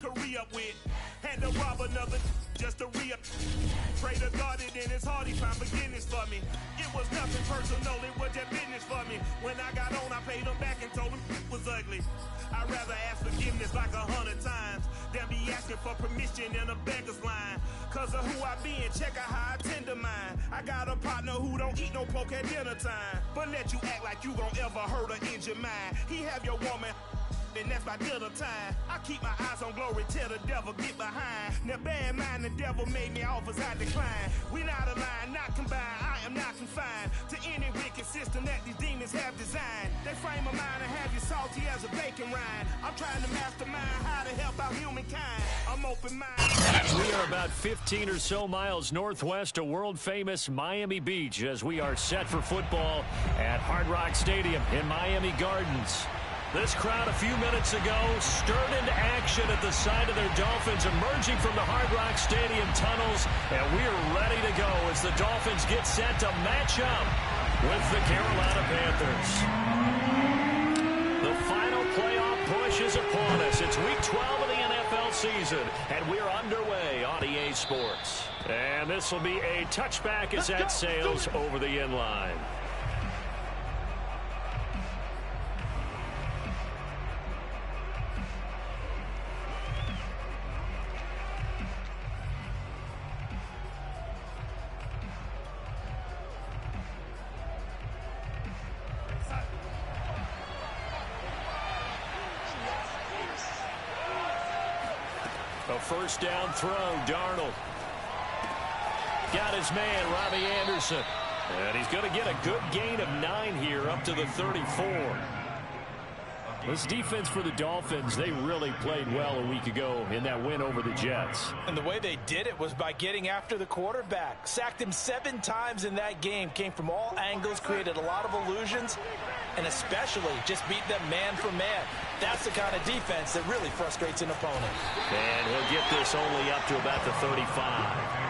could re-up with. Had to rob another just to re-up. Trader thought it in his heart, he found forgiveness for me. It was nothing personal, it was just business for me. When I got on, I paid him back and told him it was ugly. I'd rather ask forgiveness like 100 times than be asking for permission in a beggar's line. Cause of who I be and check out how I tend to mine. I got a partner who don't eat no pork at dinner time, but let you act like you gon' ever hurt or injure mine. He have your woman, and that's by dinner time. I keep my eyes on glory till the devil get behind. Now bear in mind the devil made me offers I decline. We not aligned, not combined, I am not confined to any wicked system that these demons have designed. They frame a mind and have you salty as a bacon rind. I'm trying to mastermind how to help out humankind. I'm open-minded. We are about 15 or so miles northwest of world-famous Miami Beach as we are set for football at Hard Rock Stadium in Miami Gardens. This crowd a few minutes ago stirred into action at the side of their Dolphins emerging from the Hard Rock Stadium tunnels, and we're ready to go as the Dolphins get set to match up with the Carolina Panthers. The final playoff push is upon us. It's Week 12 of the NFL season, and we're underway on EA Sports. And this will be a touchback as that sails over the end line. A first down throw, Darnold. Got his man, Robbie Anderson. And he's going to get a good gain of 9 here up to the 34. This defense for the Dolphins, they really played well a week ago in that win over the Jets. And the way they did it was by getting after the quarterback. Sacked him 7 times in that game. Came from all angles, created a lot of illusions, and especially just beat them man for man. That's the kind of defense that really frustrates an opponent. And he'll get this only up to about the 35.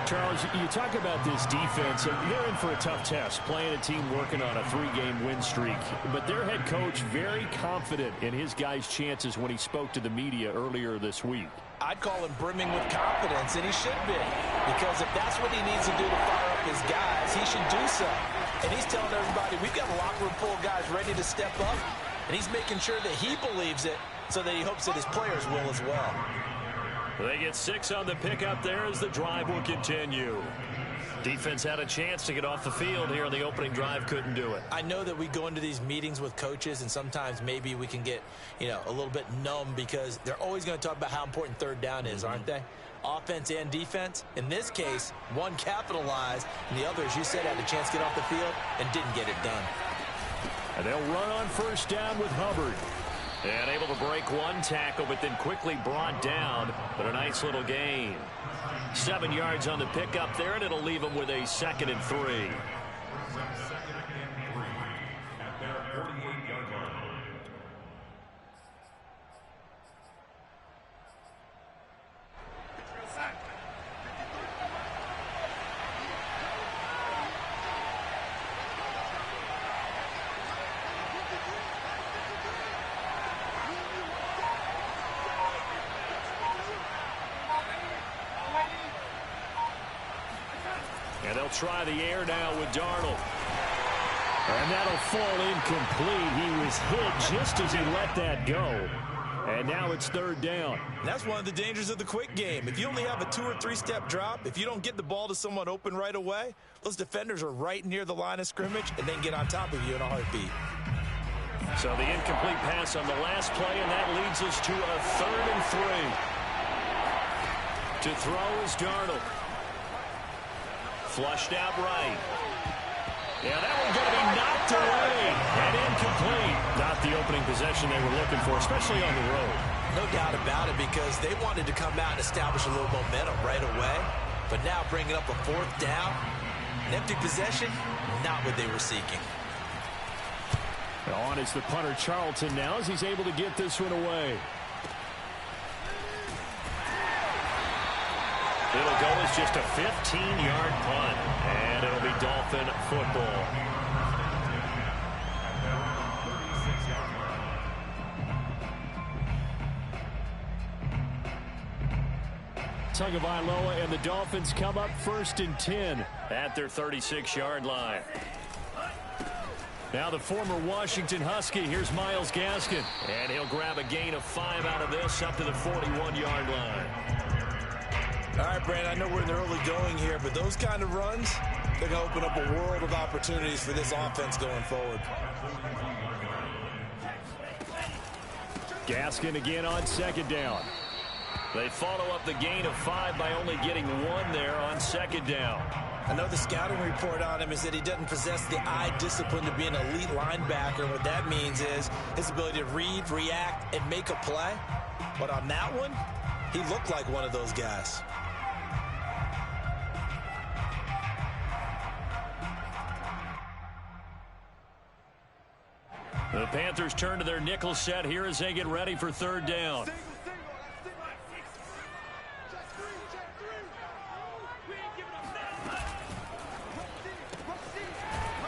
Charles, you talk about this defense, and they're in for a tough test, playing a team working on a 3-game win streak. But their head coach very confident in his guys' chances when he spoke to the media earlier this week. I'd call him brimming with confidence, and he should be. Because if that's what he needs to do to fire up his guys, he should do so. And he's telling everybody, we've got a locker room full of guys ready to step up. And he's making sure that he believes it so that he hopes that his players will as well. They get 6 on the pickup there as the drive will continue. Defense had a chance to get off the field here on the opening drive, couldn't do it. I know that we go into these meetings with coaches, and sometimes maybe we can get, a little bit numb because they're always going to talk about how important third down is, aren't they? Offense and defense. In this case, one capitalized, and the other, as you said, had a chance to get off the field and didn't get it done. And they'll run on first down with Hubbard. And able to break one tackle, but then quickly brought down. But a nice little gain. 7 yards on the pickup there, and it'll leave them with a 2nd and 3. And they'll try the air now with Darnold. And that'll fall incomplete. He was hit just as he let that go. And now it's 3rd down. That's one of the dangers of the quick game. If you only have a 2- or 3-step drop, if you don't get the ball to someone open right away, those defenders are right near the line of scrimmage and then get on top of you in a heartbeat. So the incomplete pass on the last play, and that leads us to a 3rd and 3. To throw is Darnold. Flushed out right. Yeah, that one's going to be knocked away and incomplete. Not the opening possession they were looking for, especially on the road. No doubt about it, because they wanted to come out and establish a little momentum right away. But now bringing up a 4th down, an empty possession, not what they were seeking. On is the punter Charlton now as he's able to get this one away. It'll go as just a 15-yard punt, and it'll be Dolphin football. Tagovailoa, and the Dolphins come up 1st and 10 at their 36-yard line. Now the former Washington Husky, here's Myles Gaskin. And he'll grab a gain of 5 out of this up to the 41-yard line. All right, Brandon, I know we're in the early going here, but those kind of runs, they're going to open up a world of opportunities for this offense going forward. Gaskin again on 2nd down. They follow up the gain of 5 by only getting 1 there on 2nd down. I know the scouting report on him is that he doesn't possess the eye discipline to be an elite linebacker. And what that means is his ability to read, react, and make a play. But on that one, he looked like one of those guys. The Panthers turn to their nickel set here as they get ready for 3rd down.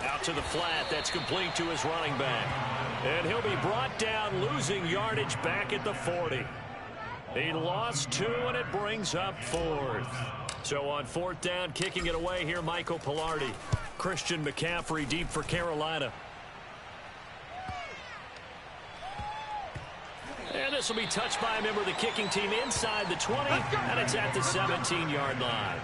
Out to the flat. That's complete to his running back. And he'll be brought down, losing yardage back at the 40. He lost 2, and it brings up 4th. So on 4th down, kicking it away here, Michael Pilardi. Christian McCaffrey deep for Carolina. And this will be touched by a member of the kicking team inside the 20, and it's at the 17-yard line.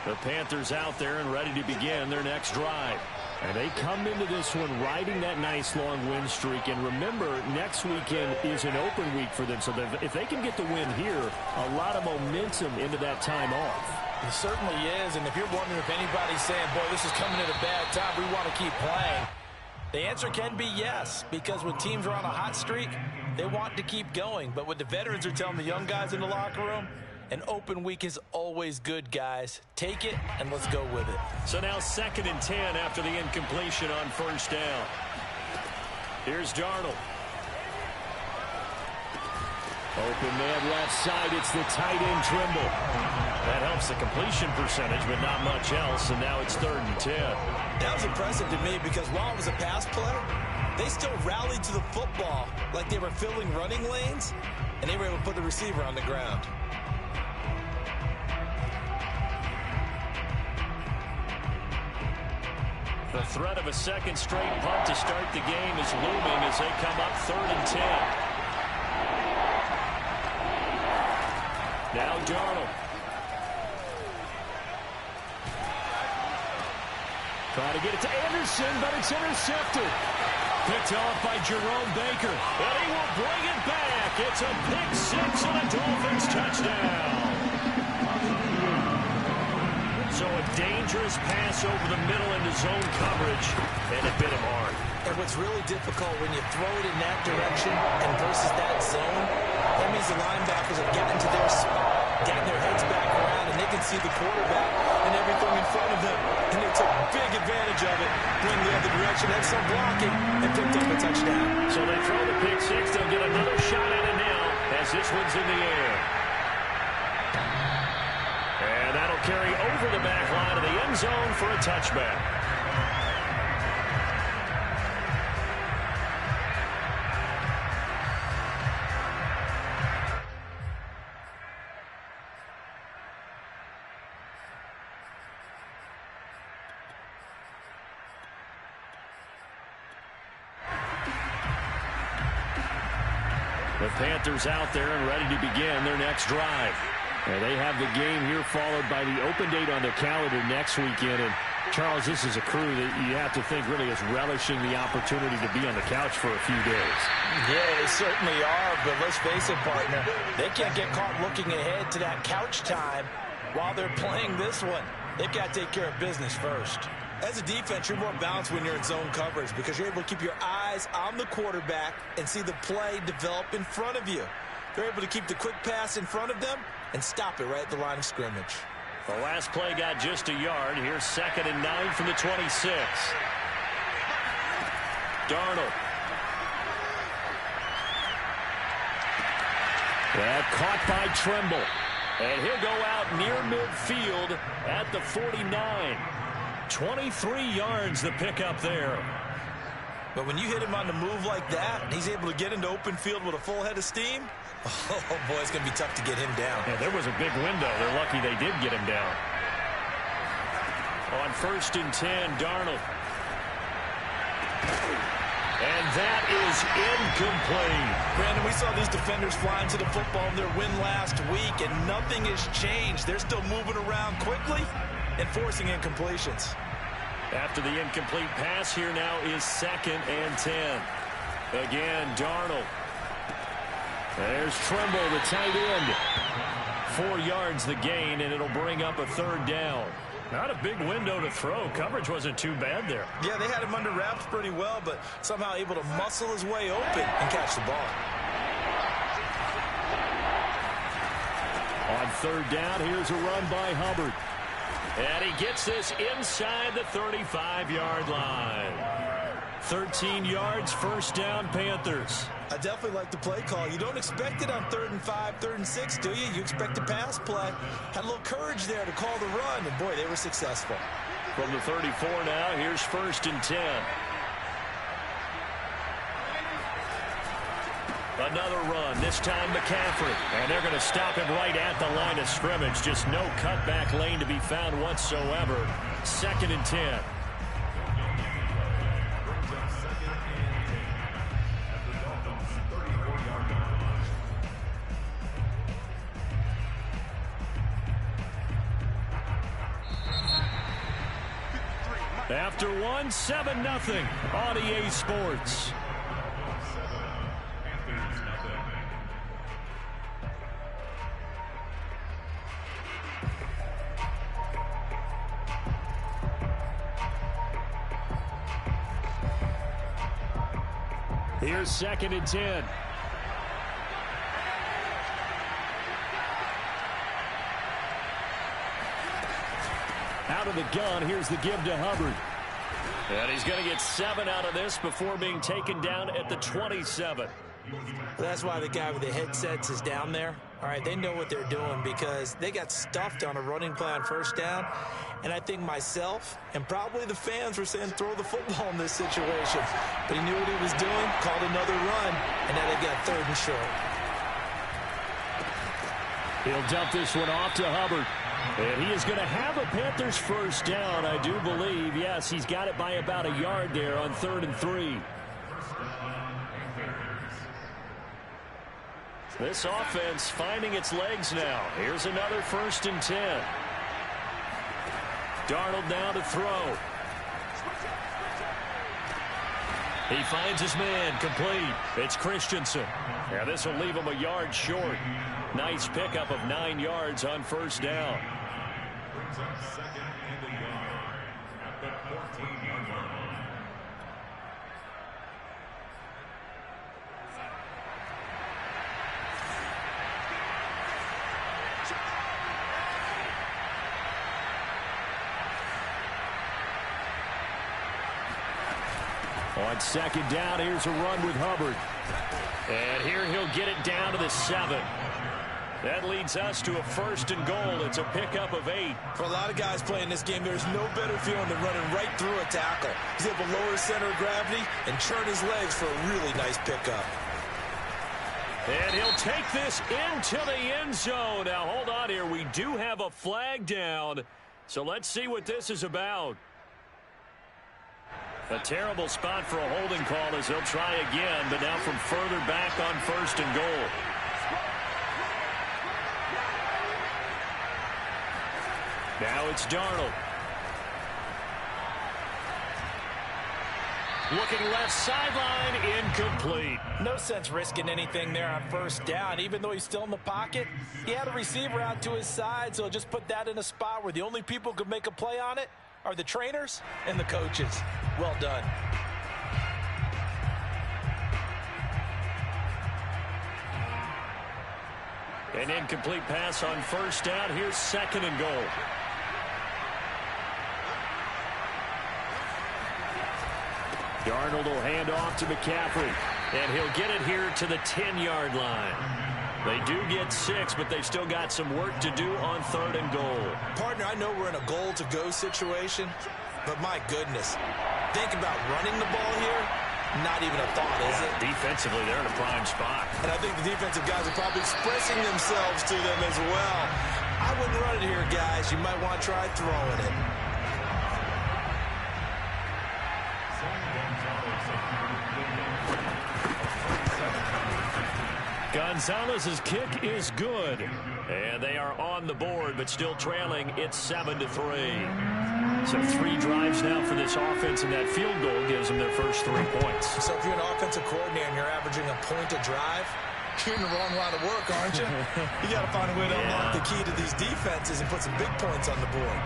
The Panthers out there and ready to begin their next drive. And they come into this one riding that nice long win streak. And remember, next weekend is an open week for them. So if they can get the win here, a lot of momentum into that time off. It certainly is. And if you're wondering if anybody's saying, boy, this is coming at a bad time, we want to keep playing, the answer can be yes. Because when teams are on a hot streak, they want to keep going. But what the veterans are telling the young guys in the locker room, an open week is always good, guys. Take it, and let's go with it. So now 2nd and 10 after the incompletion on 1st down. Here's Darnold. Open man left side. It's the tight end Trimble. That helps the completion percentage, but not much else, and now it's 3rd and 10. That was impressive to me because while it was a pass play, they still rallied to the football like they were filling running lanes, and they were able to put the receiver on the ground. The threat of a second straight punt to start the game is looming as they come up 3rd and 10. Now Darnold. Trying to get it to Anderson, but it's intercepted. Picked off by Jerome Baker. And he will bring it back. It's a pick 6 and a Dolphins touchdown. So a dangerous pass over the middle into zone coverage, and it bit him hard. And what's really difficult when you throw it in that direction and versus that zone, that means the linebackers have gotten to their spot, gotten their heads back around, and they can see the quarterback and everything in front of them. And they took big advantage of it, went the other direction, had some blocking, and picked up a touchdown. So they throw the pick 6. They'll get another shot at it now as this one's in the air. And that'll carry over the back line of the end zone for a touchback. The Panthers out there and ready to begin their next drive. And they have the game here followed by the open date on their calendar next weekend. And, Charles, this is a crew that you have to think really is relishing the opportunity to be on the couch for a few days. Yeah, they certainly are. But let's face it, partner, they can't get caught looking ahead to that couch time while they're playing this one. They've got to take care of business first. As a defense, you're more balanced when you're in zone coverage because you're able to keep your eyes on the quarterback and see the play develop in front of you. They're able to keep the quick pass in front of them and stop it right at the line of scrimmage. The last play got just a yard. Here's 2nd and 9 from the 26. Darnold. That caught by Trimble. And he'll go out near midfield at the 49. 23 yards the pickup there. But when you hit him on the move like that, and he's able to get into open field with a full head of steam, oh boy, it's going to be tough to get him down. Yeah, there was a big window. They're lucky they did get him down. On 1st and 10, Darnold. And that is incomplete. Brandon, we saw these defenders flying to the football in their win last week, and nothing has changed. They're still moving around quickly and forcing incompletions. After the incomplete pass, here now is 2nd and 10. Again, Darnold. There's Trimble, the tight end. 4 yards the gain, and it'll bring up a 3rd down. Not a big window to throw. Coverage wasn't too bad there. Yeah, they had him under wraps pretty well, but somehow able to muscle his way open and catch the ball. On 3rd down, here's a run by Hubbard. And he gets this inside the 35-yard line. 13 yards, 1st down, Panthers. I definitely like the play call. You don't expect it on 3rd and 5, 3rd and 6, do you? You expect a pass play. Had a little courage there to call the run, and boy, they were successful. From the 34 now, here's 1st and 10. Another run, this time McCaffrey. And they're going to stop him right at the line of scrimmage. Just no cutback lane to be found whatsoever. 2nd and 10. After 1, 7-0 on EA Sports. Here's 2nd and 10. Out of the gun, here's the give to Hubbard. And he's going to get 7 out of this before being taken down at the 27. That's why the guy with the headsets is down there. All right, they know what they're doing because they got stuffed on a running play on 1st down. And I think myself and probably the fans were saying throw the football in this situation. But he knew what he was doing, called another run, and now they've got 3rd and short. He'll dump this one off to Hubbard. And he is going to have a Panthers 1st down, I do believe. Yes, he's got it by about a yard there on 3rd and 3. This offense finding its legs now. Here's another 1st and 10. Darnold now to throw. He finds his man, complete. It's Christensen. Yeah, this will leave him a yard short. Nice pickup of 9 yards on 1st down. Brings up 2nd and a yard at the 14-yard line. On 2nd down, here's a run with Hubbard. And here he'll get it down to the 7. That leads us to a 1st and goal. It's a pickup of 8. For a lot of guys playing this game, there's no better feeling than running right through a tackle. He's able to lower his center of gravity and churn his legs for a really nice pickup. And he'll take this into the end zone. Now, hold on here. We do have a flag down. So let's see what this is about. A terrible spot for a holding call as he'll try again, but now from further back on 1st and goal. Now it's Darnold. Looking left sideline, incomplete. No sense risking anything there on 1st down. Even though he's still in the pocket, he had a receiver out to his side, so just put that in a spot where the only people who could make a play on it are the trainers and the coaches. Well done. An incomplete pass on 1st down. Here's 2nd and goal. Darnold will hand off to McCaffrey. And he'll get it here to the 10-yard line. They do get 6, but they've still got some work to do on 3rd and goal. Partner, I know we're in a goal-to-go situation, but my goodness, think about running the ball here. Not even a thought, is it? Defensively, they're in a prime spot. And I think the defensive guys are probably expressing themselves to them as well. I wouldn't run it here, guys. You might want to try throwing it. Gonzalez's kick is good. And they are on the board, but still trailing. It's 7-3. So 3 drives now for this offense, and that field goal gives them their first 3 points. So if you're an offensive coordinator and you're averaging a point a drive, you're in the wrong line of work, aren't you? You got to find a way to unlock the key to these defenses and put some big points on the board.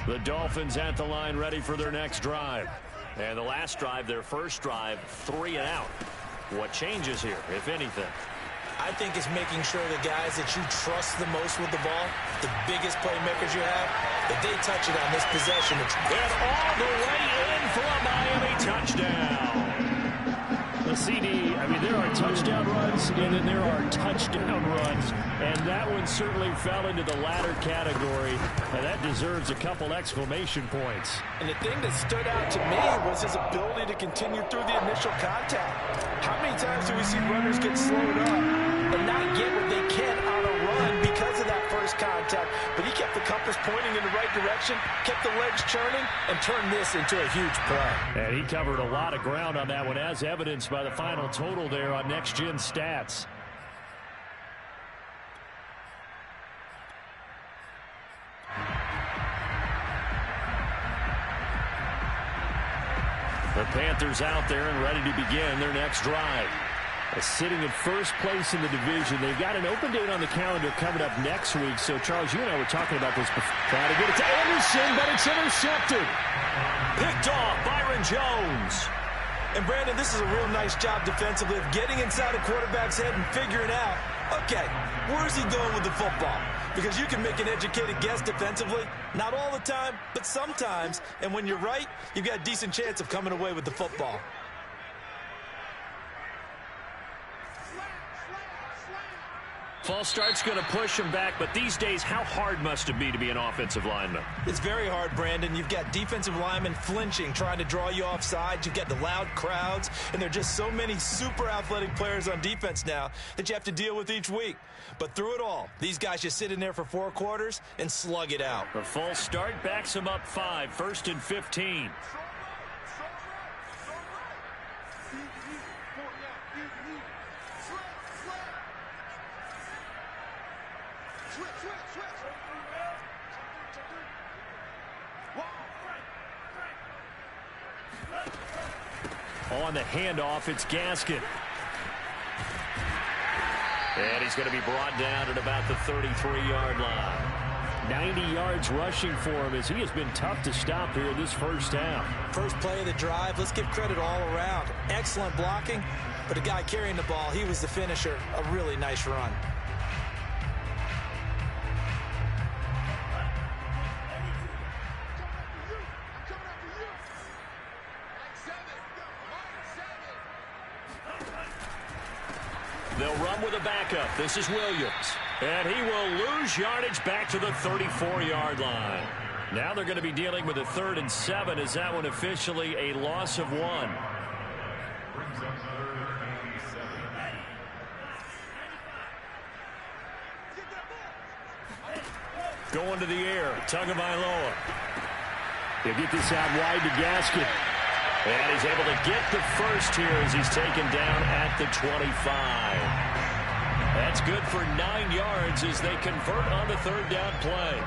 The Dolphins at the line ready for their next drive. And the last drive, their first drive, 3 and out. What changes here, if anything? I think it's making sure the guys that you trust the most with the ball, the biggest playmakers you have, that they touch it on this possession. And all the way in for a Miami touchdown. The CD, I mean, there are touchdown runs, and then there are touchdown runs. And that one certainly fell into the latter category, and that deserves a couple exclamation points. And the thing that stood out to me was his ability to continue through the initial contact. How many times do we see runners get slowed up and not get what they can on a run because of that first contact? But he kept the compass pointing in the right direction, kept the legs churning, and turned this into a huge play. And he covered a lot of ground on that one, as evidenced by the final total there on Next Gen Stats. The Panthers out there and ready to begin their next drive. Sitting in first place in the division. They've got an open date on the calendar coming up next week. So, Charles, you and I were talking about this before. Trying to get it to Anderson, but it's intercepted. Picked off Byron Jones. And, Brandon, this is a real nice job defensively of getting inside a quarterback's head and figuring out, okay, where's he going with the football? Because you can make an educated guess defensively. Not all the time, but sometimes. And when you're right, you've got a decent chance of coming away with the football. False start's going to push him back, but these days, how hard must it be to be an offensive lineman? It's very hard, Brandon. You've got defensive linemen flinching, trying to draw you offside. You've got the loud crowds, and there are just so many super athletic players on defense now that you have to deal with each week. But through it all, these guys just sit in there for 4 quarters and slug it out. The false start backs him up 5, 1st and 15. On the handoff, it's Gaskin. And he's going to be brought down at about the 33-yard line. 90 yards rushing for him, as he has been tough to stop here this first half. First play of the drive, let's give credit all around. Excellent blocking, but the guy carrying the ball, he was the finisher. A really nice run. They'll run with a backup. This is Williams. And he will lose yardage back to the 34-yard line. Now they're going to be dealing with a 3rd and 7. Is that one officially a loss of 1? Going to the air. Tagovailoa. He'll get this out wide to Gaskin. And he's able to get the first here as he's taken down at the 25. That's good for 9 yards as they convert on the 3rd down play.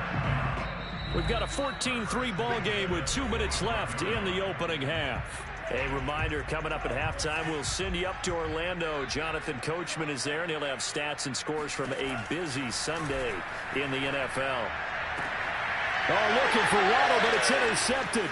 We've got a 14-3 ball game with 2 minutes left in the opening half. A reminder, coming up at halftime, we'll send you up to Orlando. Jonathan Coachman is there, and he'll have stats and scores from a busy Sunday in the NFL. Oh, looking for Waddle, but it's intercepted.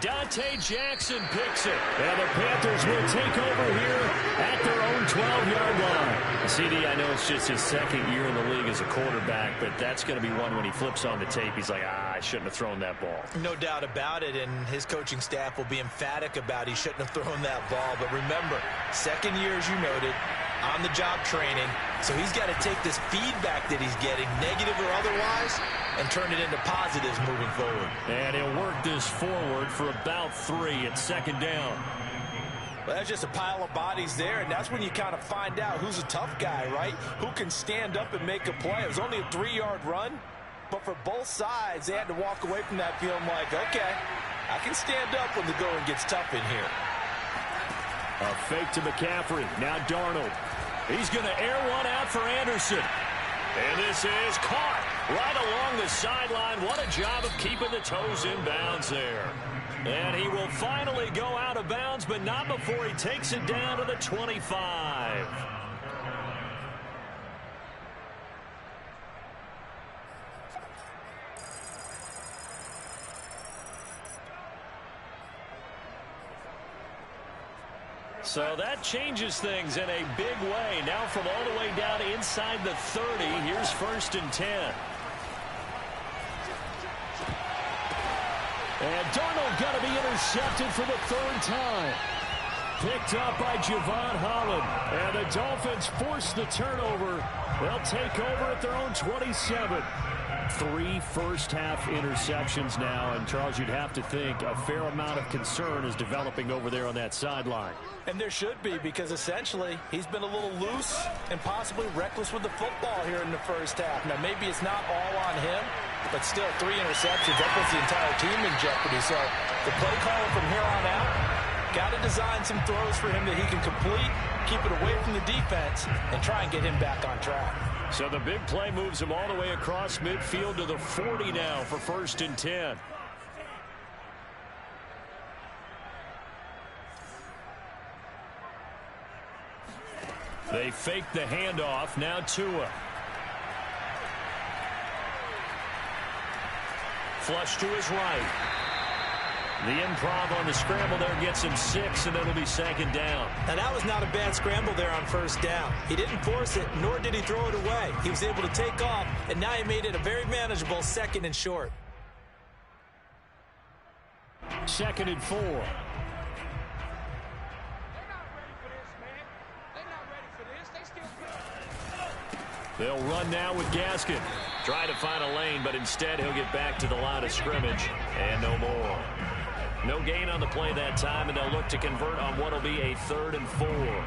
Dante Jackson picks it. And the Panthers will take over here at their own 12-yard line. CD, I know it's just his second year in the league as a quarterback, but that's going to be one when he flips on the tape. He's like, I shouldn't have thrown that ball. No doubt about it, and his coaching staff will be emphatic about he shouldn't have thrown that ball. But remember, second year, as you noted, on-the-job training. So he's got to take this feedback that he's getting, negative or otherwise, and turn it into positives moving forward. And he'll work this forward for about 3 at second down. Well, that's just a pile of bodies there, and that's when you kind of find out who's a tough guy, right? Who can stand up and make a play. It was only a 3-yard run, but for both sides, they had to walk away from that feeling like, okay, I can stand up when the going gets tough in here. A fake to McCaffrey. Now Darnold. He's going to air one out for Anderson. And this is caught right along the sideline. What a job of keeping the toes in bounds there. And he will finally go out of bounds, but not before he takes it down to the 25. So that changes things in a big way. Now from all the way down inside the 30, here's 1st and 10. And Darnold going to be intercepted for the 3rd time. Picked up by Javon Holland. And the Dolphins force the turnover. They'll take over at their own 27. 3 first-half interceptions now. And, Charles, you'd have to think a fair amount of concern is developing over there on that sideline. And there should be, because essentially he's been a little loose and possibly reckless with the football here in the first half. Now, maybe it's not all on him, but still 3 interceptions. That puts the entire team in jeopardy. So the play caller from here on out got to design some throws for him that he can complete, keep it away from the defense, and try and get him back on track. So the big play moves him all the way across midfield to the 40 now for 1st and 10. They fake the handoff. Now Tua. Flush to his right. The improv on the scramble there gets him 6, and it'll be 2nd down. And that was not a bad scramble there on 1st down. He didn't force it, nor did he throw it away. He was able to take off, and now he made it a very manageable 2nd and short. 2nd and 4. They'll run now with Gaskin. Try to find a lane, but instead he'll get back to the line of scrimmage. And no more. No gain on the play that time, and they'll look to convert on what will be a 3rd and 4.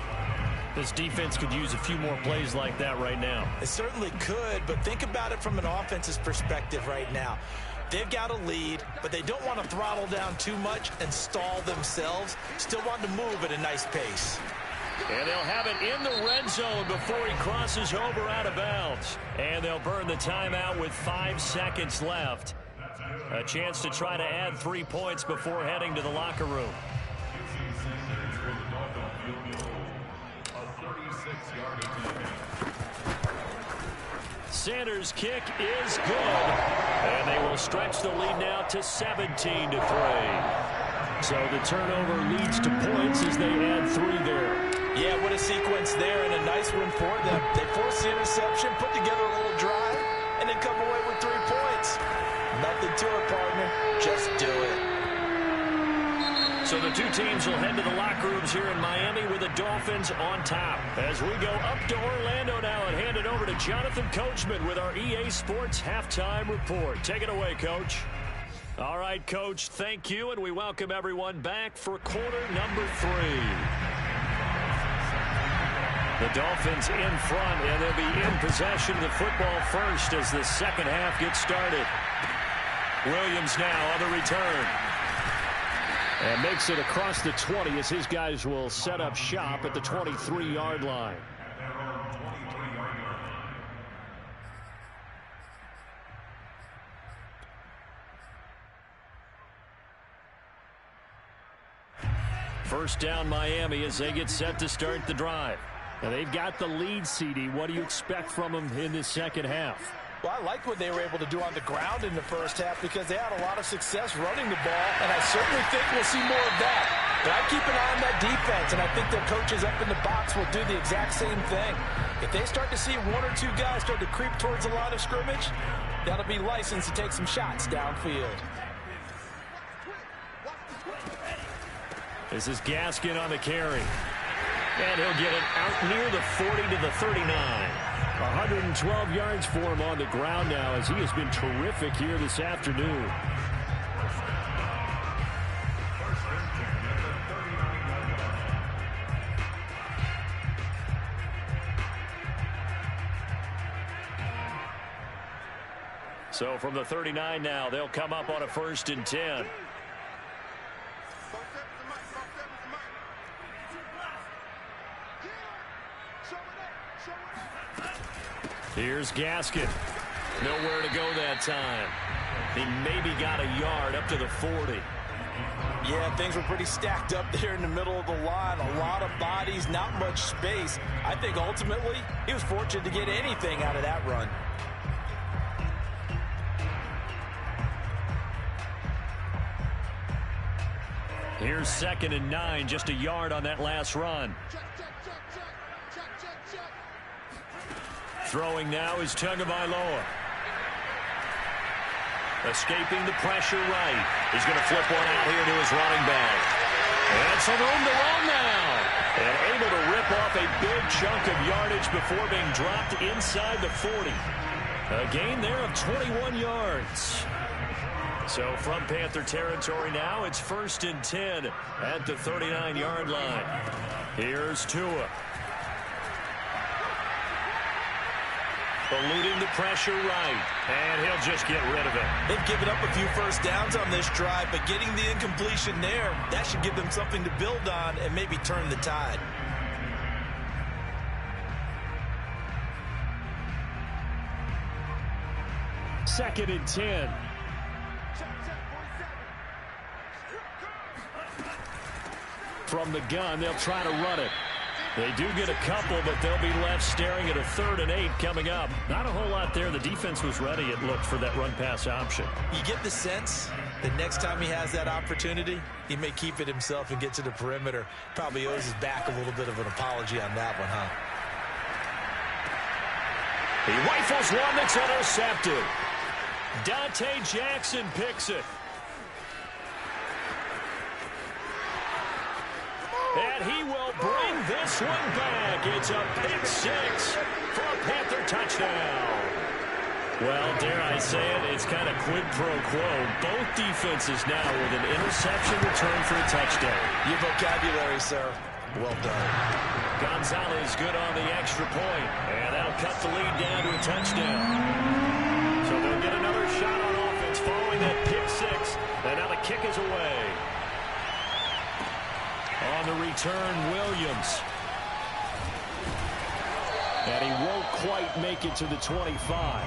This defense could use a few more plays like that right now. It certainly could, but think about it from an offense's perspective right now. They've got a lead, but they don't want to throttle down too much and stall themselves. Still want to move at a nice pace. And they'll have it in the red zone before he crosses over out of bounds. And they'll burn the timeout with 5 seconds left. A chance to try to add 3 points before heading to the locker room. Sanders' kick is good. And they will stretch the lead now to 17-3. So the turnover leads to points as they add 3 there. Yeah, what a sequence there, and a nice one for them. They force the interception, put together a little drive, and then come away with 3 points. Nothing to it, partner. Just do it. So the 2 teams will head to the locker rooms here in Miami with the Dolphins on top. As we go up to Orlando now and hand it over to Jonathan Coachman with our EA Sports Halftime Report. Take it away, Coach. All right, Coach, thank you, and we welcome everyone back for quarter number 3. The Dolphins in front, and they'll be in possession of the football first as the second half gets started. Williams now on the return. And makes it across the 20 as his guys will set up shop at the 23-yard line. First down Miami as they get set to start the drive. Now they've got the lead, CD. What do you expect from them in this second half? Well, I like what they were able to do on the ground in the first half because they had a lot of success running the ball, and I certainly think we'll see more of that. But I keep an eye on that defense, and I think their coaches up in the box will do the exact same thing. If they start to see one or two guys start to creep towards the line of scrimmage, that'll be licensed to take some shots downfield. This is Gaskin on the carry. And he'll get it out near the 40 to the 39. 112 yards for him on the ground now as he has been terrific here this afternoon. So from the 39 now, they'll come up on a 1st and 10. Here's Gaskin. Nowhere to go that time. He maybe got a yard up to the 40. Yeah, things were pretty stacked up there in the middle of the line. A lot of bodies, not much space. I think ultimately he was fortunate to get anything out of that run. Here's 2nd and 9, just a yard on that last run. Throwing now is Tagovailoa. Escaping the pressure right. He's going to flip one out here to his running back. And some room to run now. And able to rip off a big chunk of yardage before being dropped inside the 40. A gain there of 21 yards. So from Panther territory now, it's 1st and 10 at the 39-yard line. Here's Tua. Eluding the pressure right, and he'll just get rid of it. They've given up a few first downs on this drive, but getting the incompletion there, that should give them something to build on and maybe turn the tide. Second and 10. From the gun, they'll try to run it. They do get a couple, but they'll be left staring at a 3rd and 8 coming up. Not a whole lot there. The defense was ready, it looked, for that run-pass option. You get the sense that next time he has that opportunity, he may keep it himself and get to the perimeter. Probably owes his back a little bit of an apology on that one, huh? He rifles one that's intercepted. Dante Jackson picks it. And he will bring this one back. It's a pick 6 for a Panther touchdown. Well, dare I say it, it's kind of quid pro quo. Both defenses now with an interception return for a touchdown. Your vocabulary, sir. Well done. Gonzalez good on the extra point, and that'll cut the lead down to a touchdown. So they'll get another shot on offense following that pick 6, and now the kick is away. On the return, Williams. And he won't quite make it to the 25.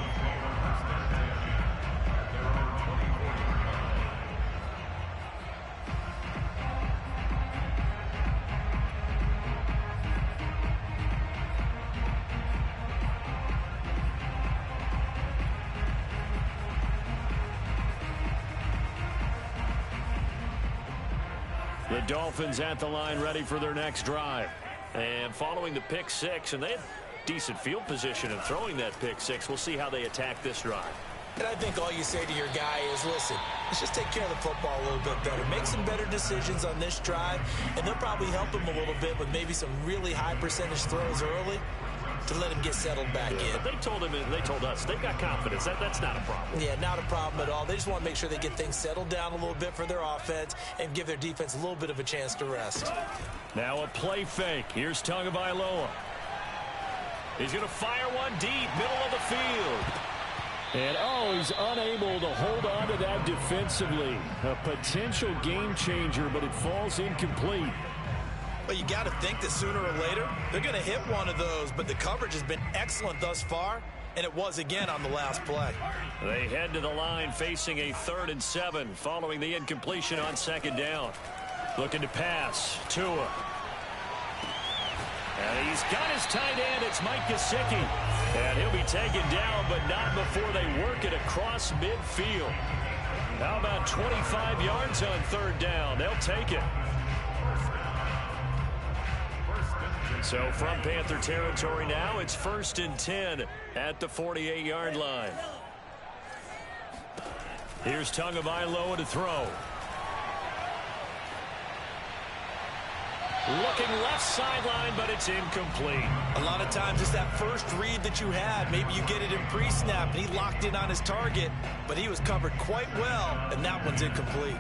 The Dolphins at the line ready for their next drive. And following the pick 6, and they had decent field position in throwing that pick 6. We'll see how they attack this drive. And I think all you say to your guy is, listen, let's just take care of the football a little bit better. Make some better decisions on this drive, and they'll probably help him a little bit with maybe some really high percentage throws early to let him get settled back in. But they told him, and they told us, they've got confidence. That's not a problem. Yeah, not a problem at all. They just want to make sure they get things settled down a little bit for their offense and give their defense a little bit of a chance to rest. Now a play fake. Here's Tagovailoa. He's going to fire one deep, middle of the field. And, he's unable to hold on to that defensively. A potential game changer, but it falls incomplete. But you got to think that sooner or later, they're going to hit one of those. But the coverage has been excellent thus far, and it was again on the last play. They head to the line facing a 3rd and 7 following the incompletion on 2nd down. Looking to pass. Tua. And he's got his tight end. It's Mike Gesicki. And he'll be taken down, but not before they work it across midfield. How about 25 yards on third down? They'll take it. So from Panther territory now, it's 1st and 10 at the 48-yard line. Here's Tagovailoa to throw. Looking left sideline, but it's incomplete. A lot of times it's that first read that you had. Maybe you get it in pre-snap, and he locked in on his target, but he was covered quite well, and that one's incomplete.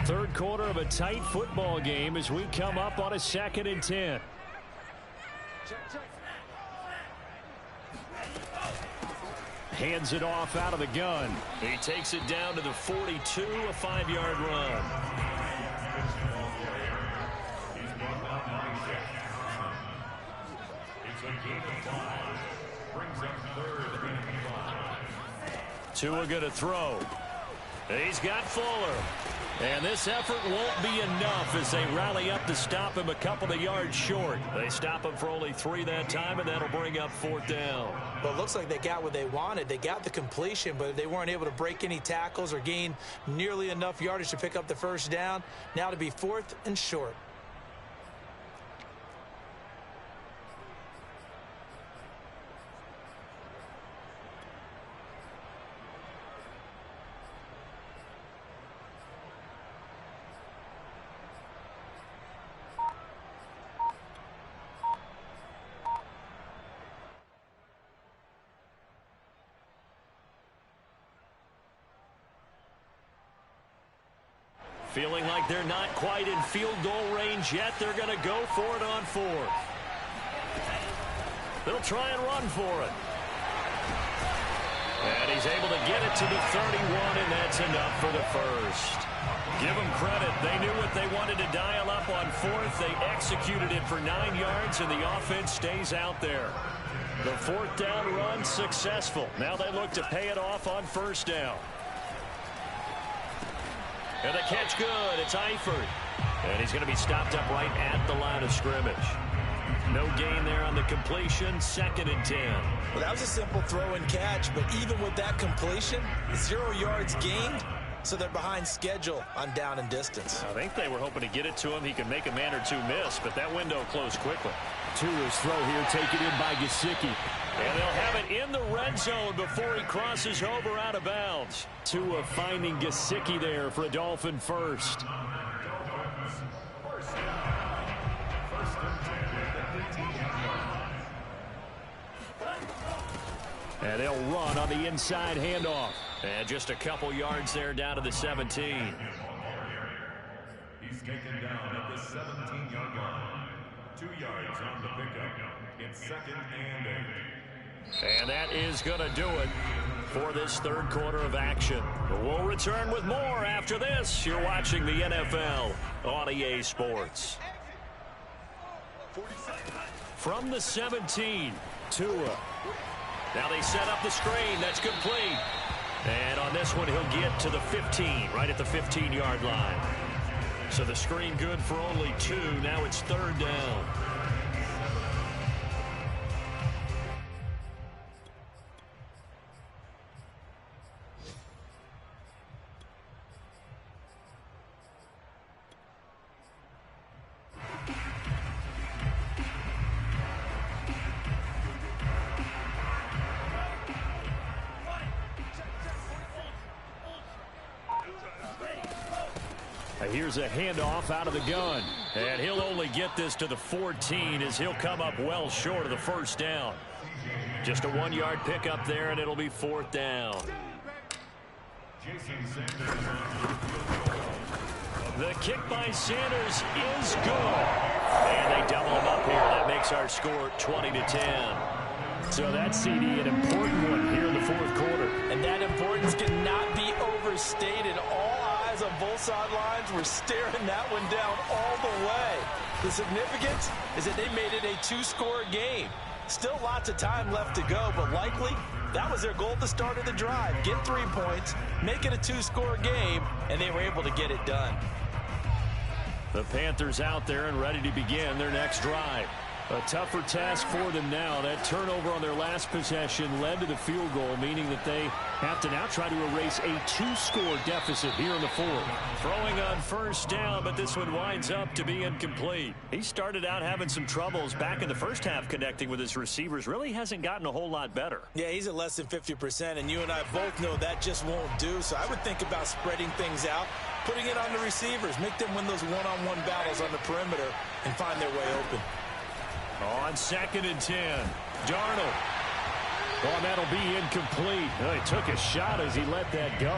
Third quarter of a tight football game as we come up on a 2nd and 10. Hands it off out of the gun. He takes it down to the 42, a 5-yard run. Tua going to throw. He's got Fuller. And this effort won't be enough as they rally up to stop him a couple of yards short. They stop him for only 3 that time, and that'll bring up 4th down. Well, it looks like they got what they wanted. They got the completion, but they weren't able to break any tackles or gain nearly enough yardage to pick up the first down. Now to be 4th and short. Feeling like they're not quite in field goal range yet. They're going to go for it on 4th. They'll try and run for it. And he's able to get it to the 31, and that's enough for the first. Give them credit. They knew what they wanted to dial up on 4th. They executed it for 9 yards, and the offense stays out there. The 4th down run successful. Now they look to pay it off on 1st down. And the catch good. It's Eifert. And he's going to be stopped up right at the line of scrimmage. No gain there on the completion. 2nd and 10. Well, that was a simple throw and catch, but even with that completion, 0 yards gained, so they're behind schedule on down and distance. I think they were hoping to get it to him. He could make a man or two miss, but that window closed quickly. Tua's throw here taken in by Gesicki. And they'll have it in the red zone before he crosses over out of bounds. Tua finding Gesicki there for a Dolphin first. And they'll run on the inside handoff. And just a couple yards there down to the 17. He's taken down at the 17-yard line. 2 yards on the pickup. It's 2nd and 8. And that is going to do it for this third quarter of action. We'll return with more after this. You're watching the NFL on EA Sports. From the 17, Tua. Now they set up the screen. That's complete. And on this one, he'll get to the 15, right at the 15-yard line. So the screen good for only 2. Now it's 3rd down. Here's a handoff out of the gun. And he'll only get this to the 14 as he'll come up well short of the first down. Just a 1-yard pickup there, and it'll be 4th down. The kick by Sanders is good. And they double him up here. That makes our score 20-10. So that's, CD, an important one here in the 4th quarter. And that importance cannot be overstated. All eyes on both sidelines were staring that one down all the way. The significance is that they made it a 2-score game. Still lots of time left to go, but likely that was their goal at the start of the drive. Get 3 points, make it a 2-score game, and they were able to get it done. The Panthers out there and ready to begin their next drive. A tougher task for them now. That turnover on their last possession led to the field goal, meaning that they have to now try to erase a 2-score deficit here in the fourth. Throwing on first down, but this one winds up to be incomplete. He started out having some troubles back in the first half connecting with his receivers. Really hasn't gotten a whole lot better. Yeah, he's at less than 50%, and you and I both know that just won't do. So I would think about spreading things out, putting it on the receivers, make them win those one-on-one battles on the perimeter, and find their way open. On 2nd and 10, Darnold. Well, that'll be incomplete. Well, he took a shot as he let that go.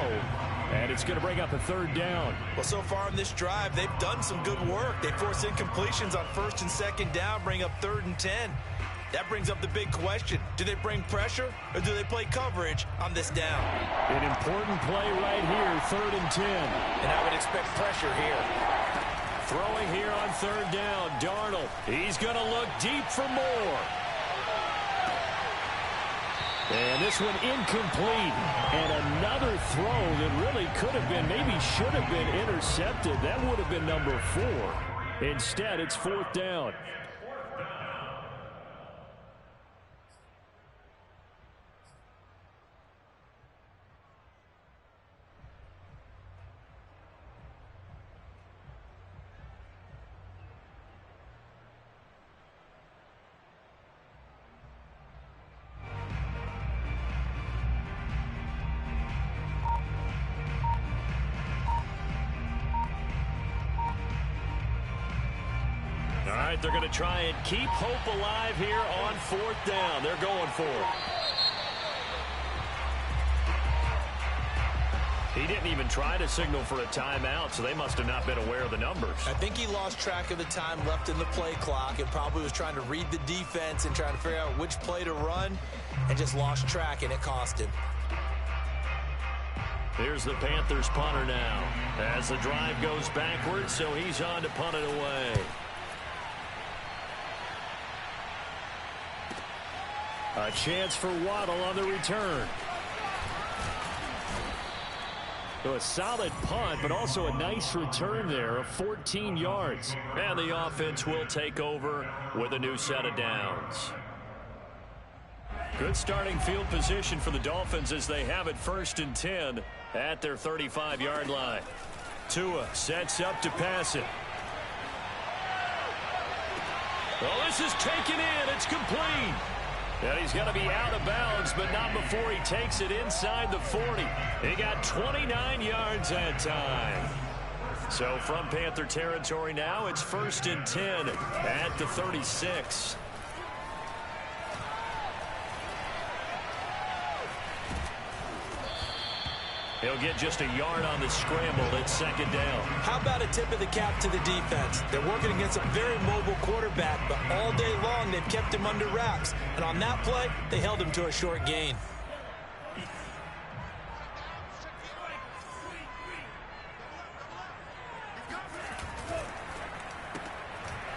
And it's going to bring up a 3rd down. Well, so far in this drive, they've done some good work. They force incompletions on 1st and 2nd down, bring up 3rd and 10. That brings up the big question. Do they bring pressure or do they play coverage on this down? An important play right here, 3rd and 10. And I would expect pressure here. Throwing here on 3rd down, Darnold. He's going to look deep for more. And this one incomplete. And another throw that really could have been, maybe should have been intercepted. That would have been number 4. Instead, it's 4th down. All right, they're going to try and keep hope alive here on 4th down. They're going for it. He didn't even try to signal for a timeout, so they must have not been aware of the numbers. I think he lost track of the time left in the play clock and probably was trying to read the defense and trying to figure out which play to run and just lost track, and it cost him. Here's the Panthers punter now as the drive goes backwards, so he's on to punt it away. A chance for Waddle on the return. So a solid punt, but also a nice return there of 14 yards. And the offense will take over with a new set of downs. Good starting field position for the Dolphins as they have it 1st and 10 at their 35-yard line. Tua sets up to pass it. Well, this is taken in. It's complete. And he's going to be out of bounds, but not before he takes it inside the 40. He got 29 yards that time. So from Panther territory now, it's 1st and 10 at the 36. He'll get just a yard on the scramble at 2nd down. How about a tip of the cap to the defense? They're working against a very mobile quarterback, but all day long they've kept him under wraps. And on that play, they held him to a short gain.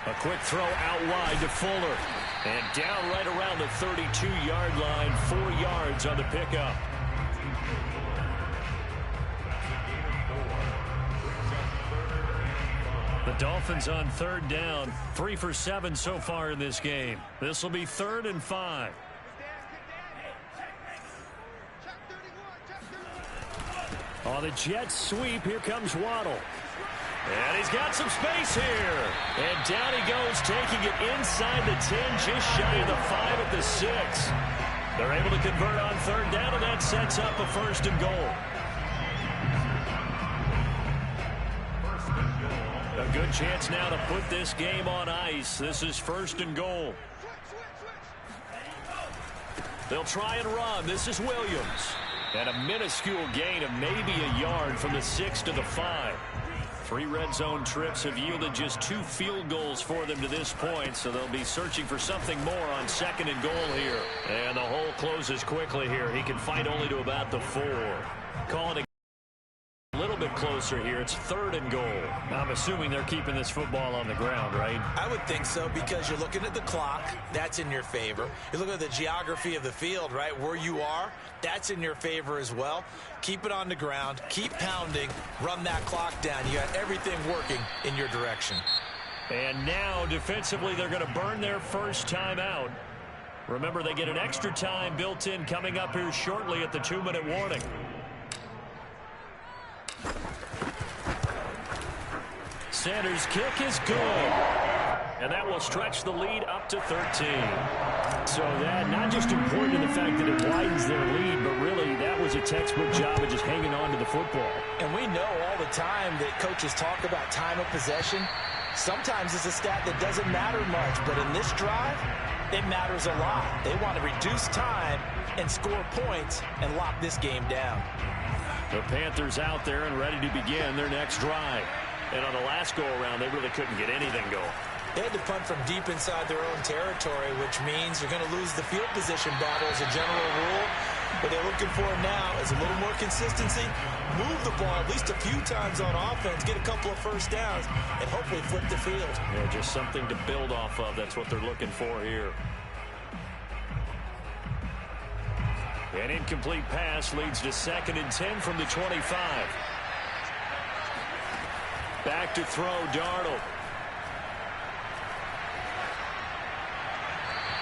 A quick throw out wide to Fuller. And down right around the 32-yard line, 4 yards on the pickup. The Dolphins on 3rd down, 3 for 7 so far in this game. This will be 3rd and 5. On the jet sweep, here comes Waddle. And he's got some space here. And down he goes, taking it inside the 10, just shy of the 5 at the 6. They're able to convert on 3rd down, and that sets up a 1st and goal. A good chance now to put this game on ice. This is 1st and goal. They'll try and run. This is Williams. And a minuscule gain of maybe a yard from the 6 to the 5. 3 red zone trips have yielded just 2 field goals for them to this point, so they'll be searching for something more on 2nd and goal here. And the hole closes quickly here. He can fight only to about the 4. Calling a little bit closer here. It's 3rd and goal. I'm assuming they're keeping this football on the ground, right? I would think so, because you're looking at the clock. That's in your favor. You're looking at the geography of the field, right? Where you are, that's in your favor as well. Keep it on the ground. Keep pounding. Run that clock down. You got everything working in your direction. And now, defensively, they're going to burn their first time out. Remember, they get an extra time built in coming up here shortly at the 2-minute warning. Sanders' kick is good. And that will stretch the lead up to 13. So that, not just important in the fact that it widens their lead, but really that was a textbook job of just hanging on to the football. And we know all the time that coaches talk about time of possession. Sometimes it's a stat that doesn't matter much, but in this drive, it matters a lot. They want to reduce time and score points and lock this game down. The Panthers out there and ready to begin their next drive. And on the last go-around, they really couldn't get anything going. They had to punt from deep inside their own territory, which means you're going to lose the field position battle as a general rule. What they're looking for now is a little more consistency, move the ball at least a few times on offense, get a couple of first downs, and hopefully flip the field. Yeah, just something to build off of. That's what they're looking for here. An incomplete pass leads to 2nd and 10 from the 25. Back to throw, Darnold.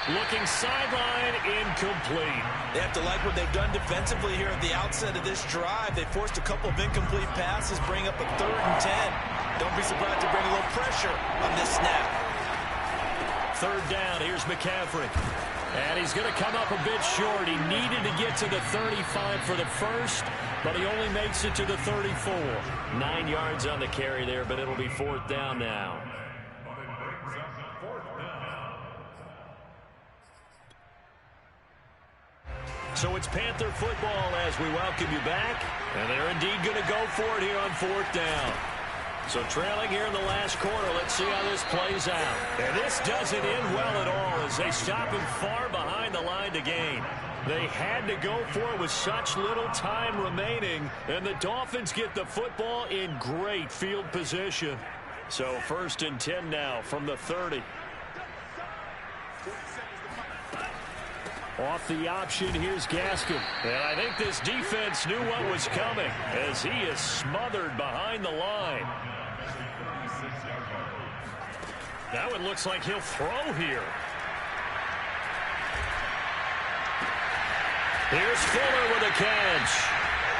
Looking sideline, incomplete. They have to like what they've done defensively here at the outset of this drive. They forced a couple of incomplete passes, bring up a 3rd and 10. Don't be surprised to bring a little pressure on this snap. 3rd down, here's McCaffrey. And he's going to come up a bit short. He needed to get to the 35 for the first, but he only makes it to the 34. 9 yards on the carry there, but it'll be 4th down now. So it's Panther football as we welcome you back. And they're indeed going to go for it here on 4th down. So trailing here in the last quarter, let's see how this plays out. And this doesn't end well at all as they stop him far behind the line to gain. They had to go for it with such little time remaining, and the Dolphins get the football in great field position. So 1st and 10 now from the 30. Off the option, here's Gaskin. And I think this defense knew what was coming as he is smothered behind the line. Now it looks like he'll throw here. Here's Fuller with a catch.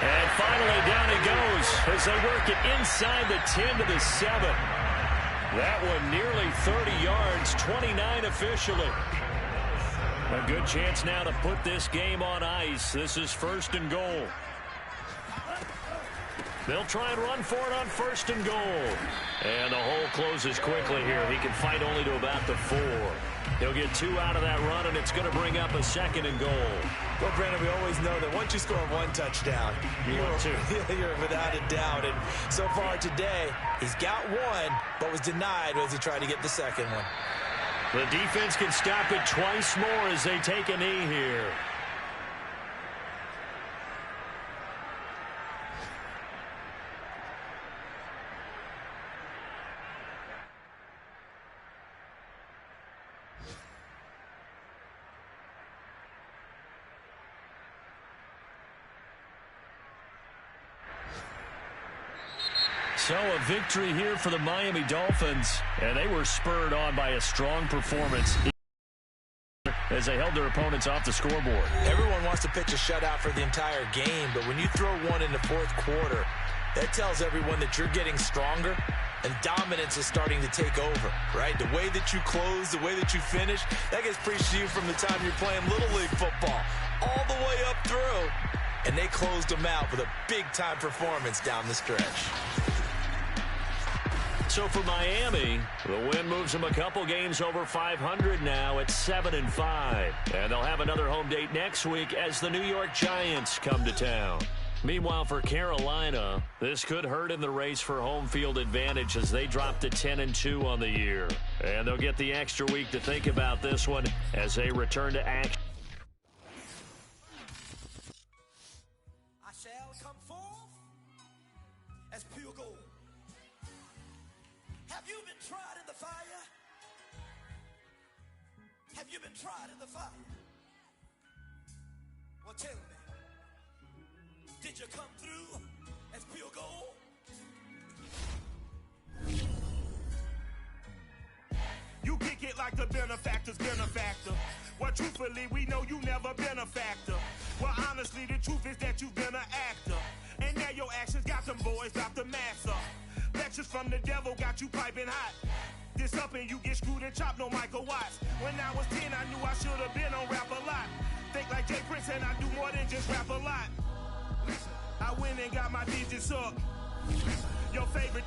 And finally down he goes as they work it inside the 10 to the 7. That one nearly 30 yards, 29 officially. A good chance now to put this game on ice. This is 1st and goal. They'll try and run for it on 1st and goal. And the hole closes quickly here. He can fight only to about the 4. He'll get 2 out of that run, and it's going to bring up a 2nd and goal. Well, Brandon, we always know that once you score 1 touchdown, you're without a doubt. And so far today, he's got 1, but was denied as he tried to get the 2nd one. The defense can stop it twice more as they take a knee here. So a victory here for the Miami Dolphins, and they were spurred on by a strong performance as they held their opponents off the scoreboard. Everyone wants to pitch a shutout for the entire game, but when you throw one in the 4th quarter, that tells everyone that you're getting stronger and dominance is starting to take over, right? The way that you close, the way that you finish, that gets preached to you from the time you're playing Little League football all the way up through, and they closed them out with a big-time performance down the stretch. So for Miami, the win moves them a couple games over 500 now at 7-5. And they'll have another home date next week as the New York Giants come to town. Meanwhile, for Carolina, this could hurt in the race for home field advantage as they drop to 10-2 on the year. And they'll get the extra week to think about this one as they return to action. I shall come forth as You've been tried in the fire. Well, tell me, did you come through as pure gold? You kick it like the benefactor's benefactor. Well, truthfully, we know you never been a factor. Well, honestly, the truth is that you've been an actor. And now your actions got them boys dropped the mask up. Lectures from the devil got you piping hot. This up and you get screwed and chopped, no Michael Watts. When I was 10, I knew I should have been on Rap a Lot. Think like Jay Prince and I do more than just rap a lot. I went and got my digits up. Your favorite